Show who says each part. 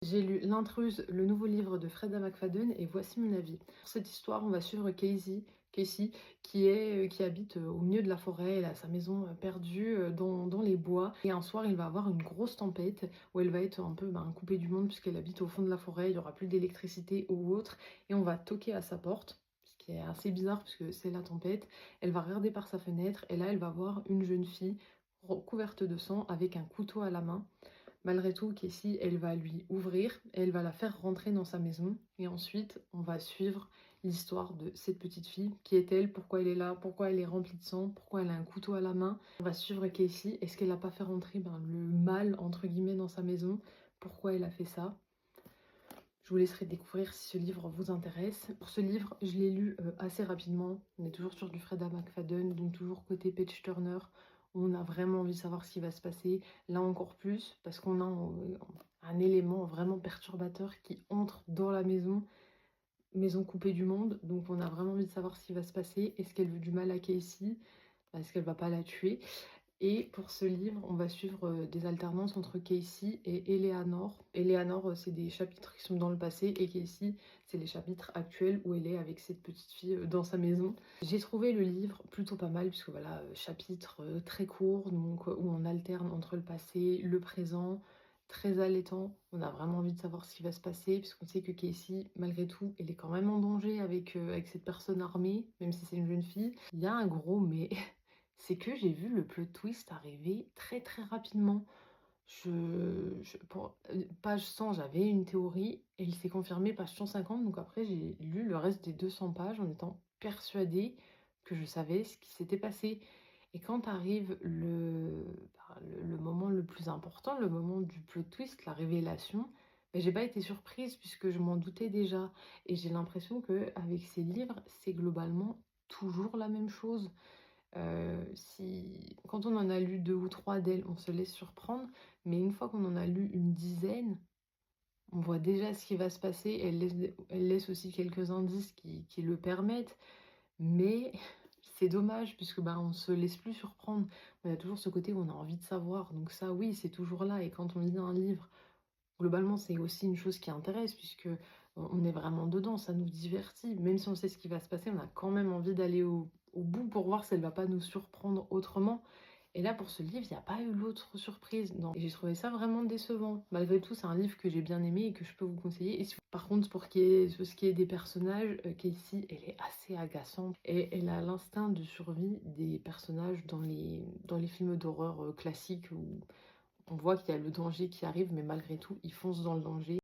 Speaker 1: J'ai lu L'Intruse, le nouveau livre de Freda McFadden, et voici mon avis. Pour cette histoire, on va suivre Casey qui habite au milieu de la forêt. Elle a sa maison perdue dans les bois. Et un soir, il va avoir une grosse tempête où elle va être un peu coupée du monde puisqu'elle habite au fond de la forêt. Il n'y aura plus d'électricité ou autre. Et on va toquer à sa porte, ce qui est assez bizarre puisque c'est la tempête. Elle va regarder par sa fenêtre et là, elle va voir une jeune fille couverte de sang avec un couteau à la main. Malgré tout, Casey, elle va lui ouvrir et elle va la faire rentrer dans sa maison. Et ensuite, on va suivre l'histoire de cette petite fille. Qui est-elle? Pourquoi elle est là? Pourquoi elle est remplie de sang? Pourquoi elle a un couteau à la main? On va suivre Casey. Est-ce qu'elle n'a pas fait rentrer le mal, entre guillemets, dans sa maison? Pourquoi elle a fait ça? Je vous laisserai découvrir si ce livre vous intéresse. Pour ce livre, je l'ai lu assez rapidement. On est toujours sur du Freda McFadden, donc toujours côté Page Turner. On a vraiment envie de savoir ce qui va se passer. Là encore plus, parce qu'on a un élément vraiment perturbateur qui entre dans la maison coupée du monde. Donc on a vraiment envie de savoir ce qui va se passer. Est-ce qu'elle veut du mal à Casey? Est-ce qu'elle va pas la tuer? Et pour ce livre, on va suivre des alternances entre Casey et Eleanor. Eleanor, c'est des chapitres qui sont dans le passé, et Casey, c'est les chapitres actuels où elle est avec cette petite fille dans sa maison. J'ai trouvé le livre plutôt pas mal, puisque voilà, chapitre très court, donc où on alterne entre le passé, le présent, très allaitant. On a vraiment envie de savoir ce qui va se passer, puisqu'on sait que Casey, malgré tout, elle est quand même en danger avec cette personne armée, même si c'est une jeune fille. Il y a un gros mais... c'est que j'ai vu le plot twist arriver très très rapidement. Pour page 100, j'avais une théorie et il s'est confirmé page 150. Donc après, j'ai lu le reste des 200 pages en étant persuadée que je savais ce qui s'était passé. Et quand arrive le moment le plus important, le moment du plot twist, la révélation, ben, j'ai pas été surprise puisque je m'en doutais déjà. Et j'ai l'impression que avec ces livres, c'est globalement toujours la même chose. Quand on en a lu 2 ou 3 d'elles, on se laisse surprendre, mais une fois qu'on en a lu une dizaine, on voit déjà ce qui va se passer. Elle laisse aussi quelques indices qui le permettent, mais c'est dommage puisque on se laisse plus surprendre. Il y a toujours ce côté où on a envie de savoir, donc ça oui, c'est toujours là. Et quand on lit un livre, globalement, c'est aussi une chose qui intéresse puisque on est vraiment dedans, ça nous divertit. Même si on sait ce qui va se passer, on a quand même envie d'aller au bout pour voir si elle va pas nous surprendre autrement. Et là, pour ce livre, il n'y a pas eu l'autre surprise. Non. Et j'ai trouvé ça vraiment décevant. Malgré tout, c'est un livre que j'ai bien aimé et que je peux vous conseiller. Par contre, pour ce qui est des personnages, Casey, elle est assez agaçante. Et elle a l'instinct de survie des personnages dans les films d'horreur classiques où on voit qu'il y a le danger qui arrive, mais malgré tout, ils foncent dans le danger.